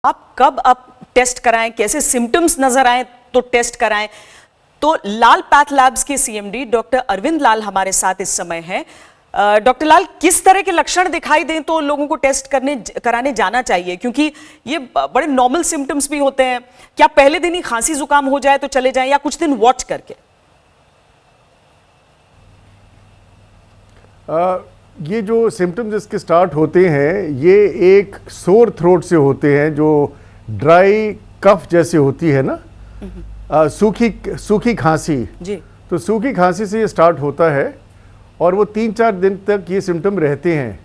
आप कब आप टेस्ट कराएं, कैसे सिम्टम्स नजर आए तो टेस्ट कराएं। तो लाल पैथ लैब्स के सीएमडी डॉक्टर अरविंद लाल हमारे साथ इस समय हैं। डॉक्टर लाल, किस तरह के लक्षण दिखाई दें तो लोगों को टेस्ट कराने जाना चाहिए, क्योंकि ये बड़े नॉर्मल सिम्टम्स भी होते हैं। क्या पहले दिन ही खांसी जुकाम हो जाए तो चले जाएं या कुछ दिन वॉच करके? ये जो सिम्टम्स इसके स्टार्ट होते हैं ये एक सोर थ्रोट से होते हैं, जो ड्राई कफ जैसे होती है ना, सूखी खांसी जी। तो सूखी खांसी से ये स्टार्ट होता है और वो 3-4 दिन तक ये सिम्टम रहते हैं।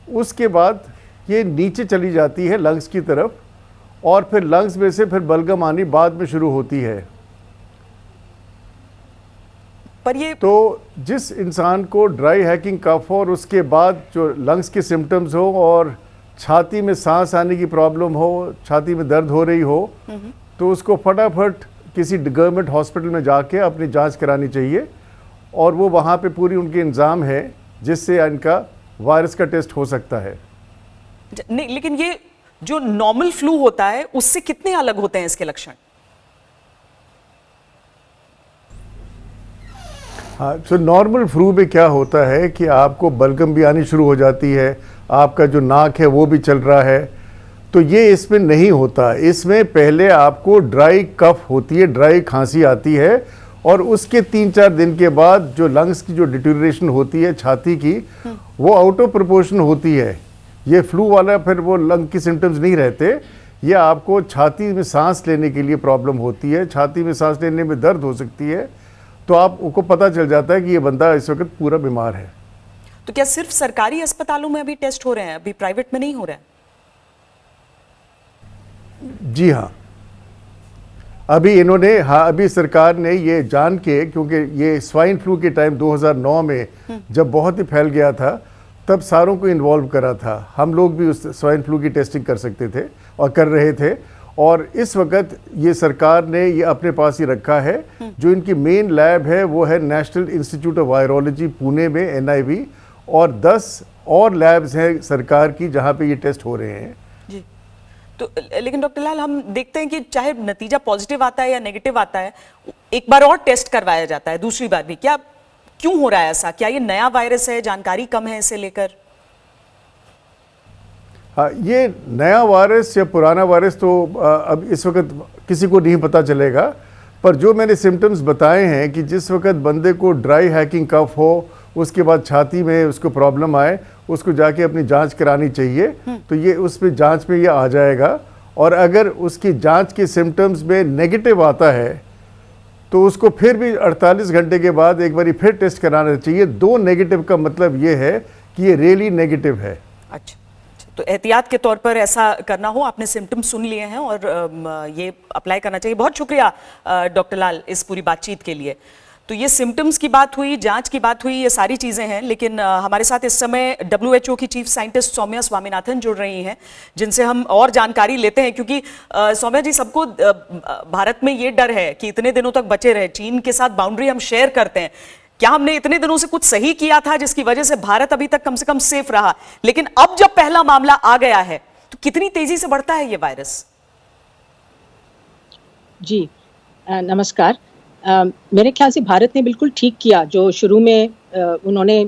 उसके बाद ये नीचे चली जाती है लंग्स की तरफ और फिर लंग्स में से फिर बलगम आनी बाद में शुरू होती है। पर ये तो जिस इंसान को ड्राई हैकिंग कफ और उसके बाद जो लंग्स के सिम्टम्स हो और छाती में सांस आने की प्रॉब्लम हो, छाती में दर्द हो रही हो, तो उसको फटाफट किसी गवर्नमेंट हॉस्पिटल में जाके अपनी जांच करानी चाहिए और वो वहाँ पे पूरी उनकी इंतज़ाम है जिससे इनका वायरस का टेस्ट हो सकता है। नहीं, लेकिन ये जो नॉर्मल फ्लू होता है उससे कितने अलग होते हैं इसके लक्षण? हाँ, तो नॉर्मल फ्लू में क्या होता है कि आपको बलगम भी आनी शुरू हो जाती है, आपका जो नाक है वो भी चल रहा है। तो ये इसमें नहीं होता। इसमें पहले आपको ड्राई कफ होती है, ड्राई खांसी आती है और उसके 3-4 दिन के बाद जो लंग्स की जो डिटेरियोरेशन होती है छाती की, वो आउट ऑफ प्रोपोर्शन होती है। ये फ्लू वाला फिर वो लंग की सिम्टम्स नहीं रहते। ये आपको छाती में सांस लेने के लिए प्रॉब्लम होती है, छाती में सांस लेने में दर्द हो सकती है। तो आपको पता चल जाता है कि ये बंदा इस वक्त पूरा बीमार है। तो क्या सिर्फ सरकारी अस्पतालों में अभी टेस्ट हो रहे हैं, अभी प्राइवेट में नहीं हो रहे हैं? जी हाँ, अभी सरकार ने ये जान के, क्योंकि ये स्वाइन फ्लू के टाइम 2009 में जब बहुत ही फैल गया था, तब सारों को इन्वॉल्व करा था। हम लोग भी उस स्वाइन फ्लू की टेस्टिंग कर सकते थे और कर रहे थे। और इस वक्त ये सरकार ने ये अपने पास ही रखा है। जो इनकी मेन लैब है वो है national institute of virology Pune में, NIV, और 10 और लैब्स हैं सरकार की जहाँ पे ये टेस्ट हो रहे हैं जी। तो लेकिन डॉक्टर लाल, हम देखते हैं कि चाहे नतीजा पॉजिटिव आता है या नेगेटिव आता है, एक बार और टेस्ट करवाया जाता है, दूसरी बार भी। क्यों हो रहा है ऐसा? क्या ये नया वायरस है, जानकारी कम है इसे लेकर? हाँ, ये नया वायरस या पुराना वायरस तो अब इस वक्त किसी को नहीं पता चलेगा। पर जो मैंने सिम्टम्स बताए हैं कि जिस वक्त बंदे को ड्राई हैकिंग कफ हो, उसके बाद छाती में उसको प्रॉब्लम आए, उसको जाके अपनी जांच करानी चाहिए। तो ये उसमें जांच में ये आ जाएगा। और अगर उसकी जांच के सिम्टम्स में नेगेटिव आता है तो उसको फिर भी 48 घंटे के बाद एक बार फिर टेस्ट कराना चाहिए। 2 नेगेटिव का मतलब ये है कि ये रियली नेगेटिव है। अच्छा, तो एहतियात के तौर पर ऐसा करना हो। आपने सिम्टम्स सुन लिए हैं और ये अप्लाई करना चाहिए। बहुत शुक्रिया डॉक्टर लाल इस पूरी बातचीत के लिए। तो ये सिम्टम्स की बात हुई, जांच की बात हुई, ये सारी चीजें हैं। लेकिन हमारे साथ इस समय WHO की चीफ साइंटिस्ट सौम्या स्वामीनाथन जुड़ रही हैं, जिनसे हम और जानकारी लेते हैं। क्योंकि सौम्या जी, सबको भारत में ये डर है कि इतने दिनों तक बचे रहे, चीन के साथ बाउंड्री हम शेयर करते हैं, क्या हमने इतने दिनों से कुछ सही किया था जिसकी वजह से भारत अभी तक कम से कम सेफ रहा? लेकिन अब जब पहला मामला आ गया है तो कितनी तेजी से बढ़ता है ये वायरस? जी नमस्कार। मेरे ख्याल से भारत ने बिल्कुल ठीक किया जो शुरू में उन्होंने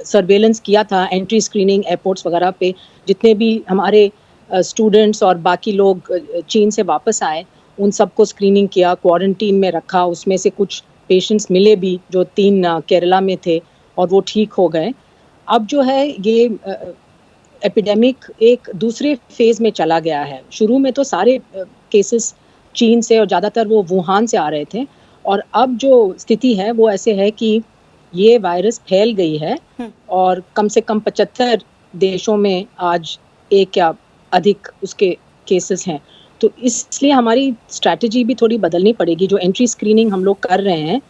सर्वेलेंस किया था, एंट्री स्क्रीनिंग एयरपोर्ट्स वगैरह पे। जितने भी हमारे स्टूडेंट्स और बाकी लोग चीन से वापस आए, उन सबको स्क्रीनिंग किया, क्वारंटीन में रखा। उसमें से कुछ पेशेंट्स मिले भी जो 3 केरला में थे और वो ठीक हो गए। अब जो है ये एपिडेमिक एक दूसरे फेज में चला गया है। शुरू में तो सारे केसेस चीन से और ज़्यादातर वो वुहान से आ रहे थे, और अब जो स्थिति है वो ऐसे है कि ये वायरस फैल गई है और कम से कम 75 देशों में आज 1 या अधिक उसके केसेस हैं। तो इसलिए हमारी स्ट्रैटेजी भी थोड़ी बदलनी पड़ेगी। जो एंट्री स्क्रीनिंग हम लोग कर रहे हैं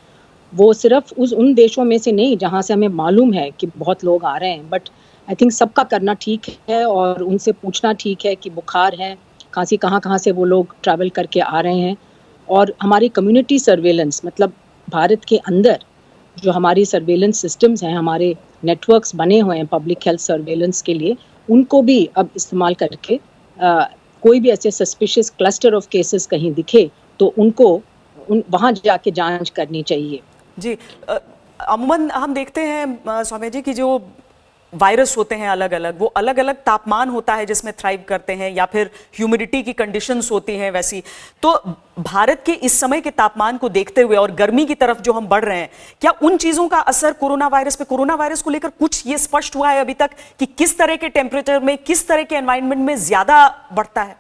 वो सिर्फ उन देशों में से नहीं जहाँ से हमें मालूम है कि बहुत लोग आ रहे हैं, बट आई थिंक सबका करना ठीक है और उनसे पूछना ठीक है कि बुखार है, खांसी, कहाँ से वो लोग ट्रैवल करके आ रहे हैं। और हमारी कम्युनिटी सर्वेलेंस, मतलब भारत के अंदर जो हमारी सर्वेलेंस सिस्टम्स हैं, हमारे नेटवर्क्स बने हुए हैं पब्लिक हेल्थ सर्वेलेंस के लिए, उनको भी अब इस्तेमाल करके कोई भी ऐसे सस्पिशियस क्लस्टर ऑफ केसेस कहीं दिखे तो उनको वहाँ जाके जांच करनी चाहिए। जी, अमूमन हम देखते हैं सौम्या जी कि जो वायरस होते हैं अलग अलग, वो अलग अलग तापमान होता है जिसमें थ्राइव करते हैं, या फिर ह्यूमिडिटी की कंडीशंस होती हैं वैसी। तो भारत के इस समय के तापमान को देखते हुए और गर्मी की तरफ जो हम बढ़ रहे हैं, क्या उन चीजों का असर कोरोना वायरस को लेकर कुछ ये स्पष्ट हुआ है अभी तक कि किस तरह के टेम्परेचर में, किस तरह के एनवायरनमेंट में ज्यादा बढ़ता है?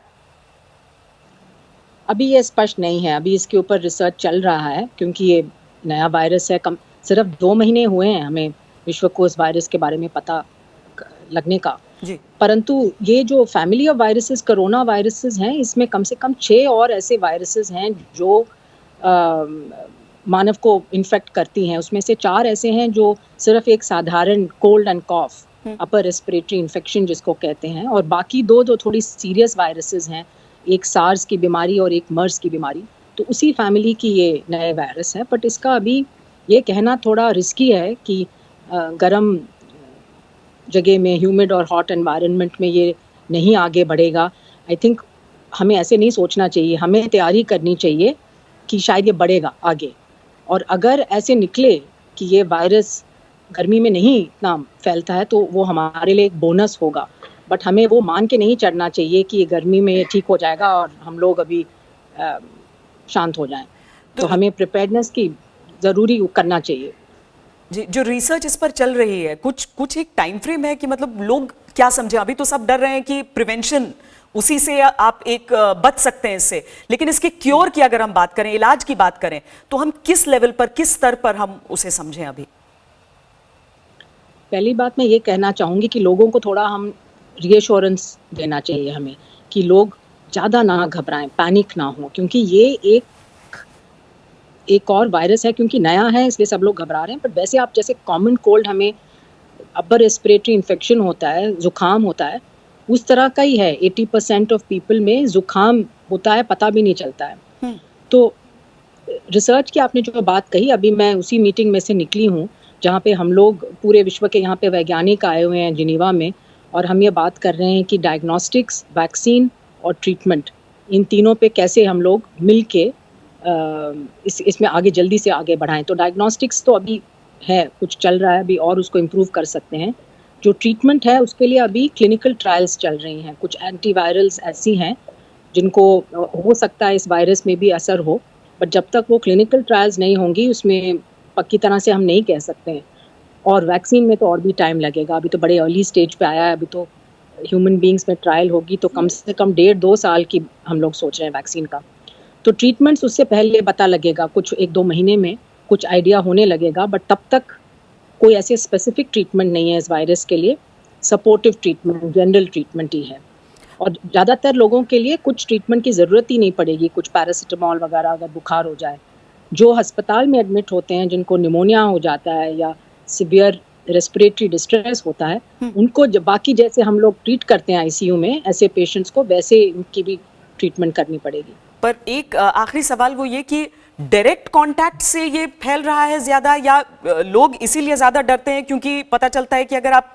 अभी ये स्पष्ट नहीं है, अभी इसके ऊपर रिसर्च चल रहा है, क्योंकि ये नया वायरस है। सिर्फ 2 महीने हुए हैं हमें विश्व को इस वायरस के बारे में पता लगने का जी। परंतु ये जो family of viruses corona viruses हैं, इसमें कम से कम 6 और ऐसे वायरसेस हैं जो मानव को इन्फेक्ट करती हैं। उसमें से 4 ऐसे हैं जो सिर्फ एक साधारण cold and cough, upper respiratory infection जिसको कहते हैं, और बाकी 2 जो थोड़ी सीरियस वायरसेस हैं, एक सार्स की बीमारी और एक मर्स की बीमारी, तो उसी फैमिली की ये नए वायरस है। बट इसका अभी ये कहना थोड़ा रिस्की है कि गर्म जगह में, ह्यूमिड और हॉट एनवायरनमेंट में ये नहीं आगे बढ़ेगा। आई थिंक हमें ऐसे नहीं सोचना चाहिए, हमें तैयारी करनी चाहिए कि शायद ये बढ़ेगा आगे, और अगर ऐसे निकले कि ये वायरस गर्मी में नहीं इतना फैलता है तो वो हमारे लिए एक बोनस होगा। बट हमें वो मान के नहीं चढ़ना चाहिए कि ये गर्मी में ठीक हो जाएगा और हम लोग अभी शांत हो जाएं। तो हमें प्रिपेयर्डनेस की ज़रूरी करना चाहिए। जी, जो रिसर्च इस पर चल रही है, कुछ एक टाइम फ्रेम है कि मतलब लोग क्या समझे? अभी तो सब डर रहे हैं कि प्रिवेंशन, उसी से आप एक बच सकते हैं इससे, लेकिन इसके क्योर की अगर हम बात करें, इलाज की बात करें, तो हम किस लेवल पर, किस स्तर पर हम उसे समझें? अभी पहली बात मैं ये कहना चाहूँगी कि लोगों को थोड़ा हम रीएश्योरेंस देना चाहिए हमें, कि लोग ज़्यादा ना घबराएं, पैनिक ना हो, क्योंकि ये एक और वायरस है, क्योंकि नया है इसलिए सब लोग घबरा रहे हैं। बट वैसे आप जैसे कॉमन कोल्ड, हमें अपर रेस्पिरेटरी इन्फेक्शन होता है, जुकाम होता है, उस तरह का ही है। 80% ऑफ पीपल में जुकाम होता है, पता भी नहीं चलता है। तो रिसर्च की आपने जो बात कही, अभी मैं उसी मीटिंग में से निकली हूँ जहाँ पे हम लोग पूरे विश्व के यहाँ पे वैज्ञानिक आए हुए हैं जिनेवा में, और हम ये बात कर रहे हैं कि डायग्नोस्टिक्स, वैक्सीन और ट्रीटमेंट, इन तीनों पे कैसे हम लोग मिल के इसमें आगे जल्दी से आगे बढ़ाएं। तो डायग्नोस्टिक्स तो अभी है, कुछ चल रहा है अभी, और उसको इम्प्रूव कर सकते हैं। जो ट्रीटमेंट है उसके लिए अभी क्लिनिकल ट्रायल्स चल रही हैं। कुछ एंटीवायरल्स ऐसी हैं जिनको हो सकता है इस वायरस में भी असर हो, बट जब तक वो क्लिनिकल ट्रायल्स नहीं होंगी उसमें पक्की तरह से हम नहीं कह सकते हैं। और वैक्सीन में तो और भी टाइम लगेगा, अभी तो बड़े अर्ली स्टेज पे आया है, अभी तो ह्यूमन बींग्स में ट्रायल होगी, तो कम से कम 1.5-2 साल की हम लोग सोच रहे हैं वैक्सीन का। तो ट्रीटमेंट्स उससे पहले पता लगेगा, कुछ 1-2 महीने में कुछ आइडिया होने लगेगा, बट तब तक कोई ऐसे स्पेसिफिक ट्रीटमेंट नहीं है इस वायरस के लिए। सपोर्टिव ट्रीटमेंट, जनरल ट्रीटमेंट ही है, और ज़्यादातर लोगों के लिए कुछ ट्रीटमेंट की ज़रूरत ही नहीं पड़ेगी। कुछ पैरासिटामॉल वगैरह अगर बुखार हो जाए, जो अस्पताल में एडमिट होते हैं, जिनको निमोनिया हो जाता है या सिवियर रेस्पिरेटरी डिस्ट्रेस होता है, उनको बाकी जैसे हम लोग ट्रीट करते हैं आईसीयू में, ऐसे पेशेंट्स को वैसे इनकी भी ट्रीटमेंट करनी पड़ेगी। पर एक आखिरी सवाल वो ये कि डायरेक्ट कांटेक्ट से ये फैल रहा है ज्यादा, या लोग इसीलिए ज्यादा डरते हैं क्योंकि पता चलता है कि अगर आप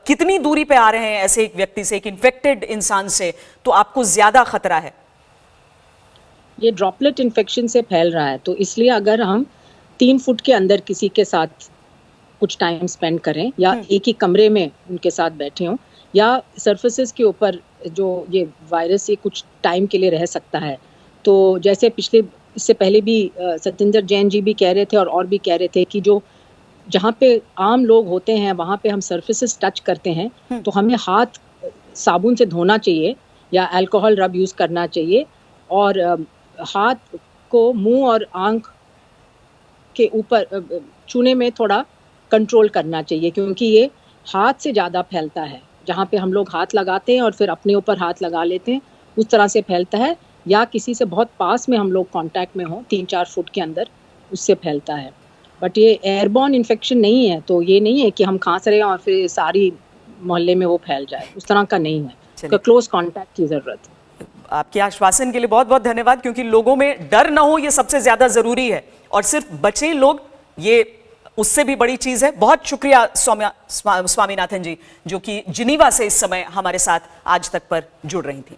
कितनी दूरी पे आ रहे हैं ऐसे एक व्यक्ति से, एक इन्फेक्टेड इंसान से, तो आपको ज्यादा खतरा है? ये ड्रॉपलेट इन्फेक्शन से फैल रहा है, तो इसलिए अगर हम 3 फुट के अंदर किसी के साथ कुछ टाइम स्पेंड करें, या एक ही कमरे में उनके साथ बैठे हों, या सरफेसेस के ऊपर जो ये वायरस ये कुछ टाइम के लिए रह सकता है। तो जैसे इससे पहले भी सत्येंद्र जैन जी भी कह रहे थे और भी कह रहे थे कि जो जहाँ पे आम लोग होते हैं वहाँ पे हम सरफेसेस टच करते हैं, तो हमें हाथ साबुन से धोना चाहिए या अल्कोहल रब यूज़ करना चाहिए, और हाथ को मुंह और आंख के ऊपर छूने में थोड़ा कंट्रोल करना चाहिए, क्योंकि ये हाथ से ज़्यादा फैलता है। जहाँ पे हम लोग हाथ लगाते हैं और फिर अपने ऊपर हाथ लगा लेते हैं, उस तरह से फैलता है, या किसी से बहुत पास में हम लोग कांटेक्ट में हों 3-4 फुट के अंदर, उससे फैलता है। बट ये एयरबॉर्न इन्फेक्शन नहीं है, तो ये नहीं है कि हम खांस रहे हैं और फिर सारी मोहल्ले में वो फैल जाए, उस तरह का नहीं है। तो क्लोज कांटेक्ट की ज़रूरत है। आपके आश्वासन के लिए बहुत बहुत धन्यवाद, क्योंकि लोगों में डर ना हो ये सबसे ज्यादा जरूरी है, और सिर्फ बचें लोग, ये उससे भी बड़ी चीज है। बहुत शुक्रिया सौम्या स्वामीनाथन जी, जो कि जिनीवा से इस समय हमारे साथ आज तक पर जुड़ रही थी।